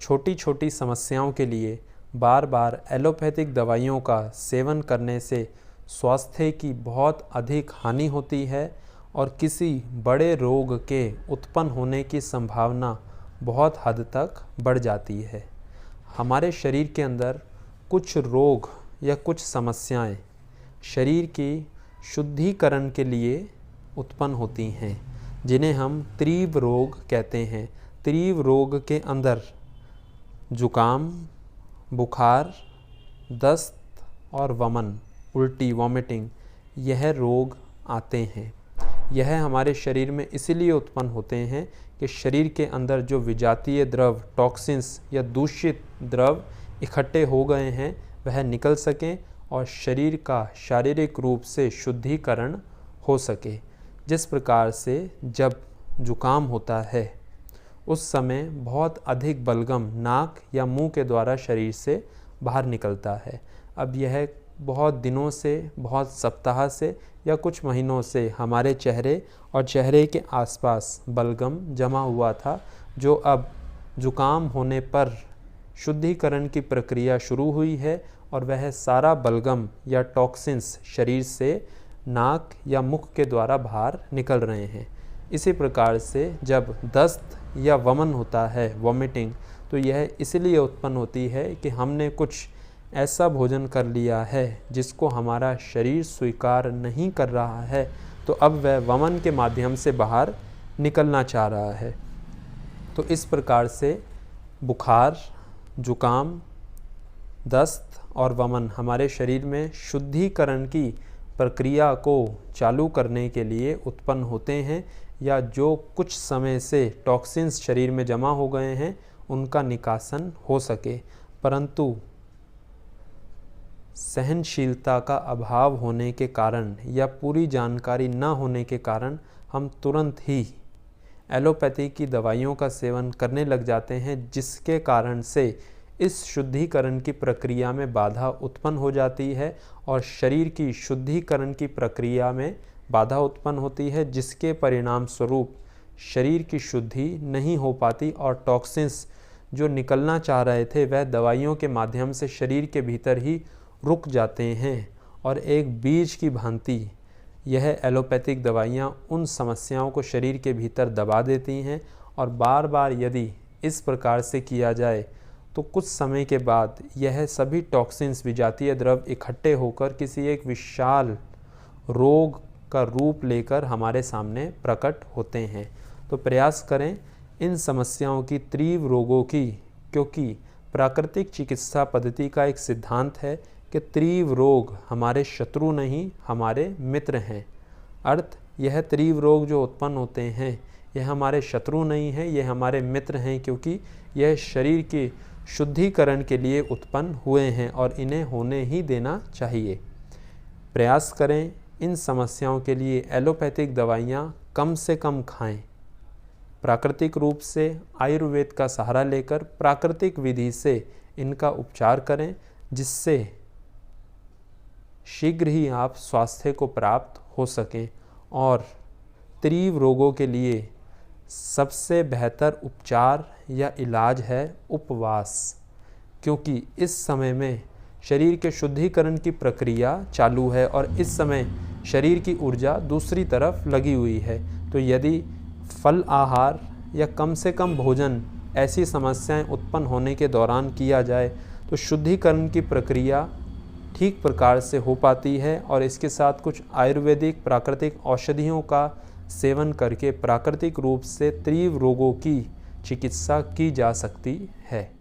छोटी छोटी समस्याओं के लिए बार बार एलोपैथिक दवाइयों का सेवन करने से स्वास्थ्य की बहुत अधिक हानि होती है और किसी बड़े रोग के उत्पन्न होने की संभावना बहुत हद तक बढ़ जाती है। हमारे शरीर के अंदर कुछ रोग या कुछ समस्याएं शरीर की शुद्धिकरण के लिए उत्पन्न होती हैं, जिन्हें हम तीव्र रोग कहते हैं। तीव्र रोग के अंदर जुकाम, बुखार, दस्त और वमन, उल्टी, वॉमिटिंग, यह रोग आते हैं। यह हमारे शरीर में इसलिए उत्पन्न होते हैं कि शरीर के अंदर जो विजातीय द्रव, टॉक्सिन्स या दूषित द्रव इकट्ठे हो गए हैं वह निकल सकें और शरीर का शारीरिक रूप से शुद्धिकरण हो सके। जिस प्रकार से जब जुकाम होता है उस समय बहुत अधिक बलगम नाक या मुंह के द्वारा शरीर से बाहर निकलता है। अब यह बहुत दिनों से, बहुत सप्ताह से या कुछ महीनों से हमारे चेहरे और चेहरे के आसपास बलगम जमा हुआ था, जो अब जुकाम होने पर शुद्धिकरण की प्रक्रिया शुरू हुई है और वह सारा बलगम या टॉक्सिन्स शरीर से नाक या मुख के द्वारा बाहर निकल रहे हैं। इसी प्रकार से जब दस्त या वमन होता है, वॉमिटिंग, तो यह इसलिए उत्पन्न होती है कि हमने कुछ ऐसा भोजन कर लिया है जिसको हमारा शरीर स्वीकार नहीं कर रहा है, तो अब वह वमन के माध्यम से बाहर निकलना चाह रहा है। तो इस प्रकार से बुखार, जुकाम, दस्त और वमन हमारे शरीर में शुद्धिकरण की प्रक्रिया को चालू करने के लिए उत्पन्न होते हैं, या जो कुछ समय से टॉक्सिन्स शरीर में जमा हो गए हैं उनका निकासन हो सके। परंतु सहनशीलता का अभाव होने के कारण या पूरी जानकारी न होने के कारण हम तुरंत ही एलोपैथी की दवाइयों का सेवन करने लग जाते हैं, जिसके कारण से इस शुद्धिकरण की प्रक्रिया में बाधा उत्पन्न हो जाती है और शरीर की शुद्धिकरण की प्रक्रिया में बाधा उत्पन्न होती है, जिसके परिणाम स्वरूप शरीर की शुद्धि नहीं हो पाती और टॉक्सिन्स जो निकलना चाह रहे थे वह दवाइयों के माध्यम से शरीर के भीतर ही रुक जाते हैं और एक बीज की भांति यह एलोपैथिक दवाइयाँ उन समस्याओं को शरीर के भीतर दबा देती हैं और बार बार यदि इस प्रकार से किया जाए तो कुछ समय के बाद यह सभी टॉक्सिन्स, विजातीय द्रव इकट्ठे होकर किसी एक विशाल रोग का रूप लेकर हमारे सामने प्रकट होते हैं। तो प्रयास करें इन समस्याओं की, तीव्र रोगों की, क्योंकि प्राकृतिक चिकित्सा पद्धति का एक सिद्धांत है कि तीव्र रोग हमारे शत्रु नहीं, हमारे मित्र हैं। अर्थ यह तीव्र रोग जो उत्पन्न होते हैं यह हमारे शत्रु नहीं हैं, यह हमारे मित्र हैं, क्योंकि यह शरीर के शुद्धिकरण के लिए उत्पन्न हुए हैं और इन्हें होने ही देना चाहिए। प्रयास करें इन समस्याओं के लिए एलोपैथिक दवाइयाँ कम से कम खाएं। प्राकृतिक रूप से आयुर्वेद का सहारा लेकर प्राकृतिक विधि से इनका उपचार करें, जिससे शीघ्र ही आप स्वास्थ्य को प्राप्त हो सकें। और तीव्र रोगों के लिए सबसे बेहतर उपचार या इलाज है उपवास, क्योंकि इस समय में शरीर के शुद्धिकरण की प्रक्रिया चालू है और इस समय शरीर की ऊर्जा दूसरी तरफ लगी हुई है। तो यदि फल आहार या कम से कम भोजन ऐसी समस्याएं उत्पन्न होने के दौरान किया जाए तो शुद्धिकरण की प्रक्रिया ठीक प्रकार से हो पाती है और इसके साथ कुछ आयुर्वेदिक प्राकृतिक औषधियों का सेवन करके प्राकृतिक रूप से तीव्र रोगों की चिकित्सा की जा सकती है।